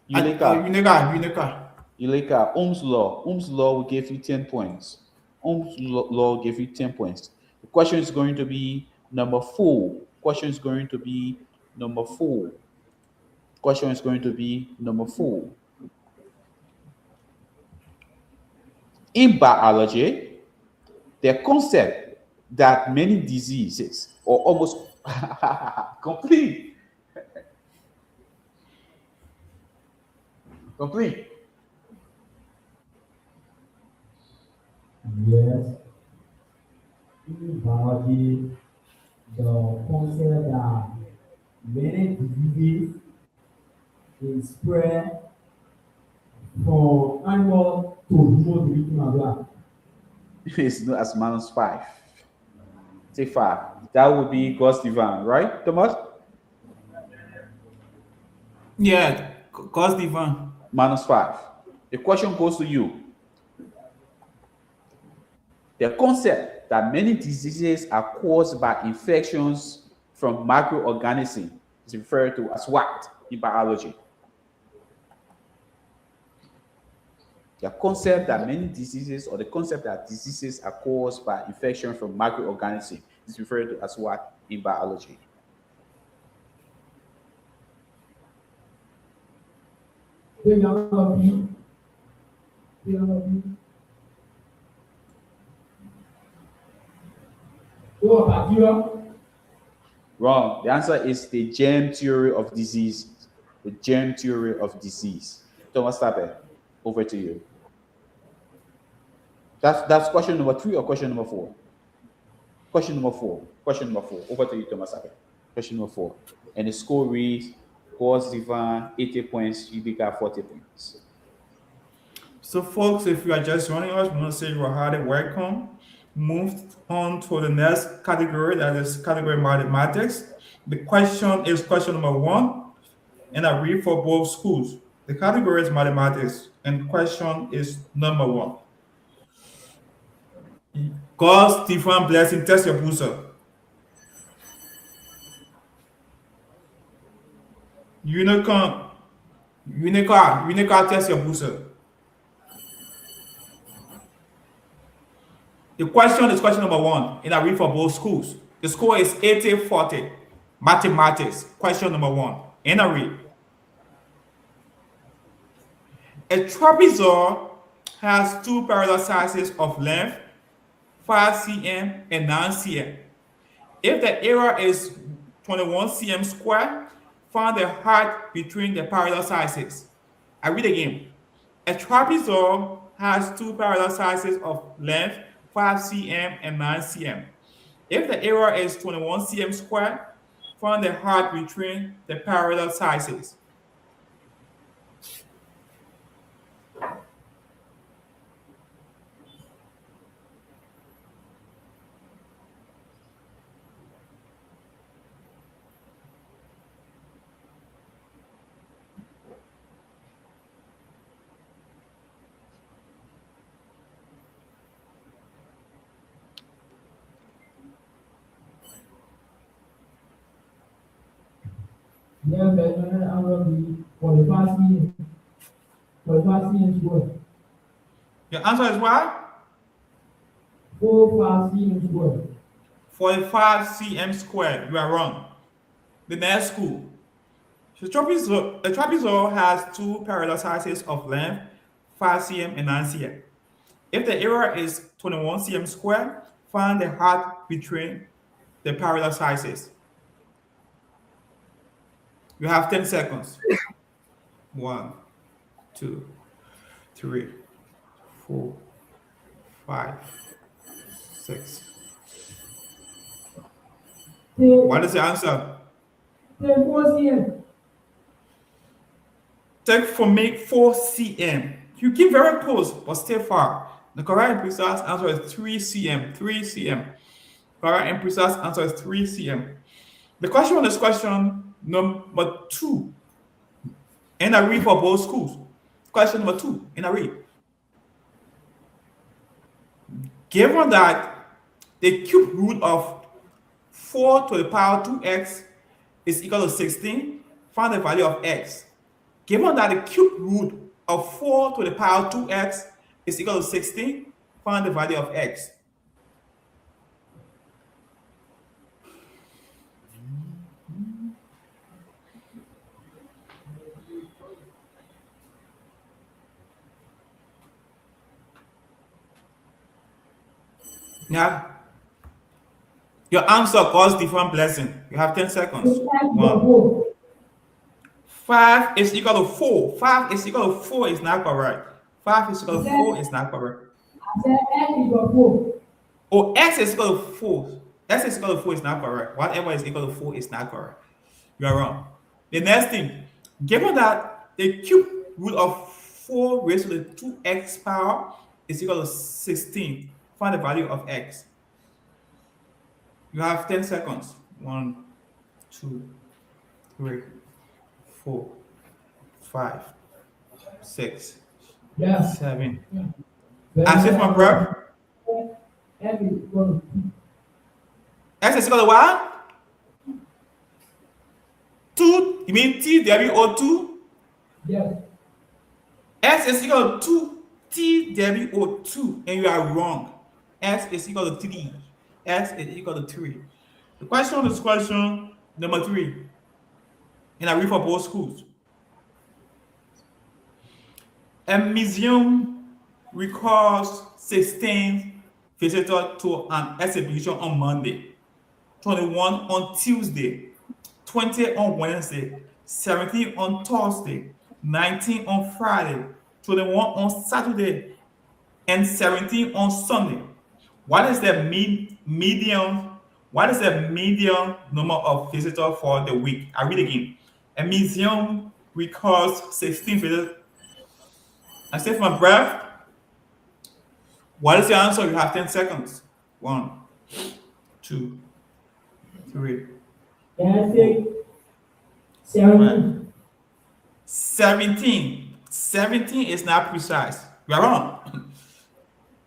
Speaker 3: Yuleka. Yuleka. Ohm's law. Ohm's law will give you 10 points. Ohm's law will give you 10 points. The question is going to be number 4. Question is going to be number 4. Question is going to be number 4. In biology, the concept that many diseases, or almost complete,
Speaker 4: Yes. In biology, the concept that many diseases is spread from animal to human being as well.
Speaker 3: is known as -5. Take 5. That would be God's divine, right, Thomas?
Speaker 1: Yeah, God's divine.
Speaker 3: -5. The question goes to you. The concept that many diseases are caused by infections from microorganisms is referred to as what in biology? The concept that many diseases, or the concept that diseases are caused by infection from microorganisms is referred to as what in biology? Wrong. The answer is the germ theory of disease. The germ theory of disease. Thomas Tabe, over to you. That's question number 3 or question number 4? Question number 4. Question number 4. Over to you, Thomas Tabe. Question number 4. And the score reads God's divine 80 points, Yuleka 40 points.
Speaker 1: So, folks, if you are just joining us, we want to say you are highly welcome. Move on to the next category, that is category mathematics. The question is question number 1, and I read for both schools. The category is mathematics, and the question is number 1. God's divine blessing. Test your booster. Unicorn, test your booster. The question is question number 1, and I read for both schools. The score is 80-40. Mathematics, question number 1, and I read. A trapezoid has two parallel sizes of length, 5 cm and 9 cm. If the area is 21 cm square, find the height between the parallel sizes. I read again. A trapezoid has two parallel sizes of length, 5 cm and 9 cm. If the area is 21 cm square, find the height between the parallel sizes.
Speaker 4: Yeah, measurement I will be 45 cm. 45 cm square.
Speaker 1: Your answer is what?
Speaker 4: 45 cm square.
Speaker 1: 45 cm squared. You are wrong. The next school. So a trapezoid has two parallel sizes of length, 5 cm and 9 cm. If the area is 21 cm squared, find the height between the parallel sizes. You have 10 seconds. 1, 2, 3, 4, 5, 6. What is the answer?
Speaker 4: 4 cm.
Speaker 1: Take for me 4 cm. You keep very close, but still far. The correct and precise answer is 3 cm. 3 cm. Correct and precise answer is 3 cm. The question on this question number 2. And I read for both schools. Question number 2. And I read. Given that the cube root of 4 to the power 2x is equal to 16, find the value of x. Given that the cube root of 4 to the power 2x is equal to 16, find the value of x. Yeah. Your answer causes different blessing. You have 10 seconds. 1. 5 is equal to 4. 5 is equal to 4 is not correct. 5 is equal to 4 is not correct.
Speaker 4: I said x equal 4.
Speaker 1: Oh, x is equal to 4. X is equal to 4 is not correct. Whatever is equal to 4 is not correct. You are wrong. The next thing, given that the cube root of 4 raised to the 2x power is equal to 16, find the value of x. You have 10 seconds. 1, 2, 3, 4, 5, 6,
Speaker 4: Yeah.
Speaker 1: 7.
Speaker 4: Yeah.
Speaker 1: As if my bro.
Speaker 4: X is equal to 2.
Speaker 1: X is equal to what? 2? You mean TWO2?
Speaker 4: Yes.
Speaker 1: X is equal to 2 TWO2, and you are wrong. X is equal to 3. X is equal to 3. The question is question number 3. And I read for both schools. A museum records 16 visitors to an exhibition on Monday, 21 on Tuesday, 20 on Wednesday, 17 on Thursday, 19 on Friday, 21 on Saturday, and 17 on Sunday. What is the median? What is the median number of visitors for the week? I read again. A museum records 16 visitors. I say for my breath. What is the answer? You have 10 seconds. 1, 2, 3.
Speaker 4: That's it. 17.
Speaker 1: 17. 17 is not precise. You are wrong.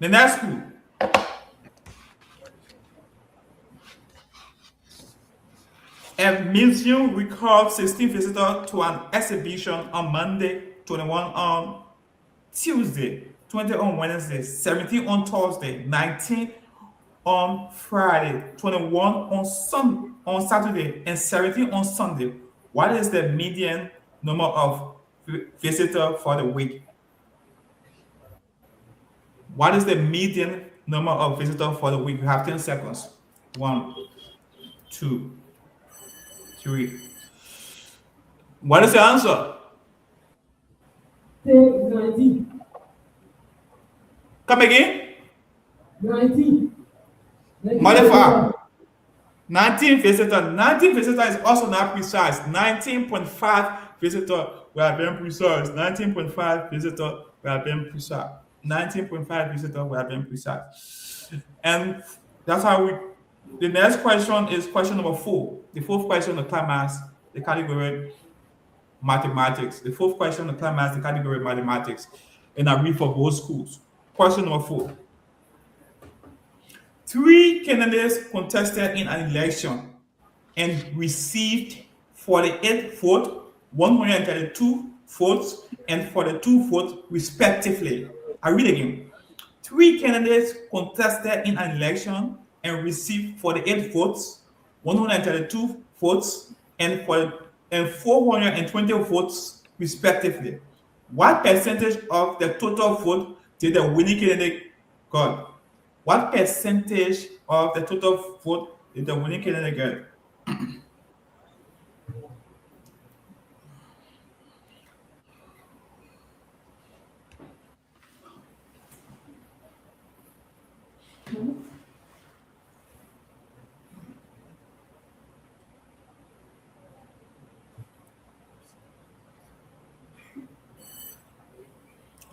Speaker 1: The next school. A museum records 16 visitors to an exhibition on Monday, 21 on Tuesday, 20 on Wednesday, 17 on Thursday, 19 on Friday, 21 on Saturday, and 17 on Sunday, what is the median number of visitors for the week? What is the median number of visitors for the week? You have 10 seconds. 1, 2, 3. What is the answer?
Speaker 4: 19.
Speaker 1: Come again?
Speaker 4: 19.
Speaker 1: Modify. 19 visitors. 19 visitors is also not precise. 19.5 visitors. We are being precise. 19.5 visitors. We are being precise. 19.5 visitors. We are being precise. And that's how we. The next question is question number 4. The fourth question, the class, the category mathematics. The fourth question, the class, the category mathematics. And I read for both schools. Question number 4. 3 candidates contested in an election and received 48 votes, 132 votes, and 42 votes respectively. I read again. 3 candidates contested in an election and received 48 votes, 132 votes, and 420 votes respectively. What percentage of the total vote did the winning candidate got? What percentage of the total vote did the winning candidate get?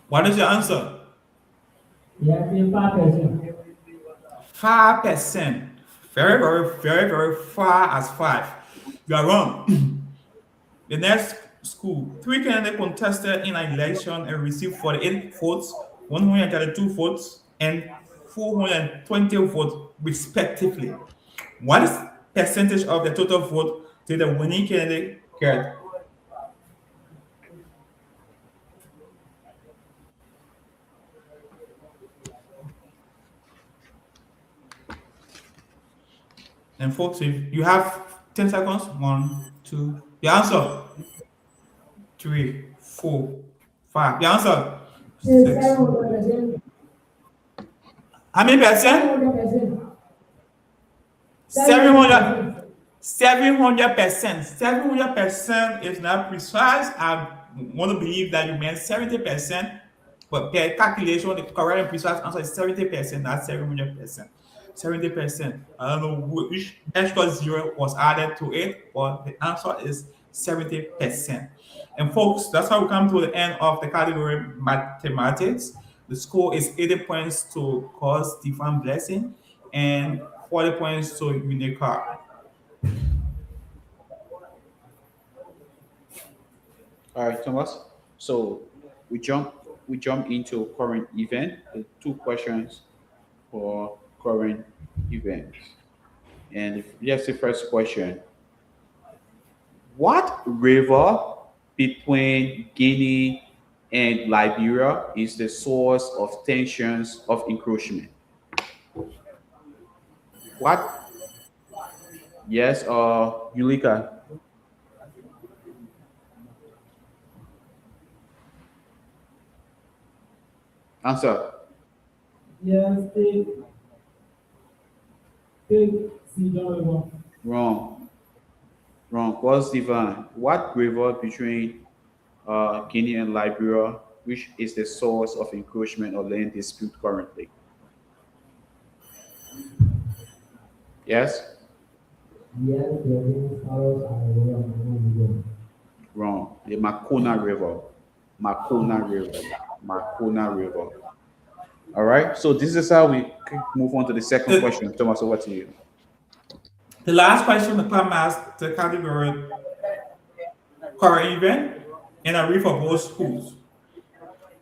Speaker 1: What is your answer?
Speaker 4: Yeah, 5%.
Speaker 1: 5%. Very, very, very, very far as 5. You are wrong. The next school, 3 candidates contested in an election and received 48 votes, 132 votes, and 420 votes respectively. What is percentage of the total vote did the winning candidate get? And folks, if you have 10 seconds, 1, 2, the answer. 3, 4, 5. The answer. 6. How many percent? 700. 700%. 700% is not precise. I want to believe that you meant 70%, but per calculation, the correct and precise answer is 70%, not 700%. 70%. I don't know which extra zero was added to it, but the answer is 70%. And folks, that's how we come to the end of the category mathematics. The score is 80 points to cause divine blessing and 40 points to unique card.
Speaker 3: All right, Thomas. So we jump into current event. 2 questions for current events. And here's the first question. What river between Guinea and Liberia is the source of tensions of encroachment? What? Yes, Yulika. Answer.
Speaker 4: Yes, take Sidon.
Speaker 3: Wrong. Wrong. What's divine? What river between Guinea and Liberia, which is the source of encroachment or land dispute currently? Yes?
Speaker 4: Yes, the scholars are
Speaker 3: Wrong. The Makona River. Makona River. Makona River. All right. So this is how we move on to the second question. Thomas, over to you.
Speaker 1: The last question, the class, the category current event, and I read for both schools.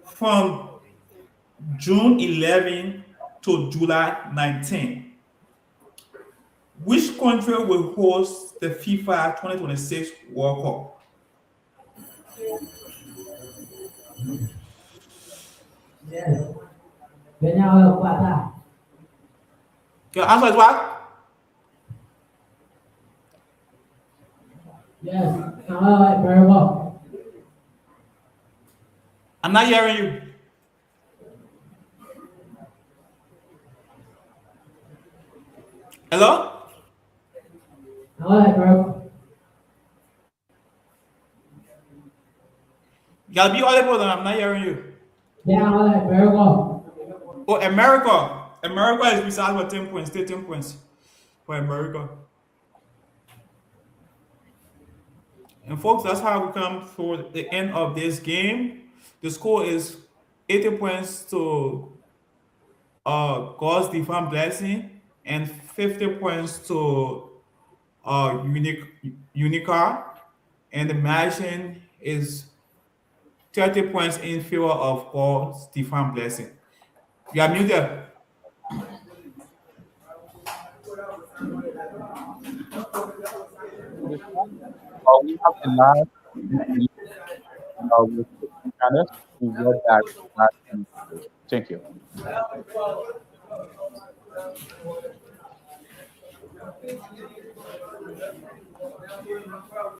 Speaker 1: From June 11 to July 19, which country will host the FIFA 2026 World Cup?
Speaker 4: Yes.
Speaker 1: Your answer is what?
Speaker 4: Yes, very well.
Speaker 1: I'm not hearing you. Hello?
Speaker 4: Very well.
Speaker 1: You gotta be audible, then I'm not hearing you.
Speaker 4: Yeah, very well.
Speaker 1: Oh, America. America is besides for 10 points, still 10 points for America. And folks, that's how we come for the end of this game. The score is 80 points to God's divine blessing and 50 points to Unica. And the margin is 30 points in favor of God's divine blessing. You are muted.
Speaker 3: We have the last with channels to what that. Thank you.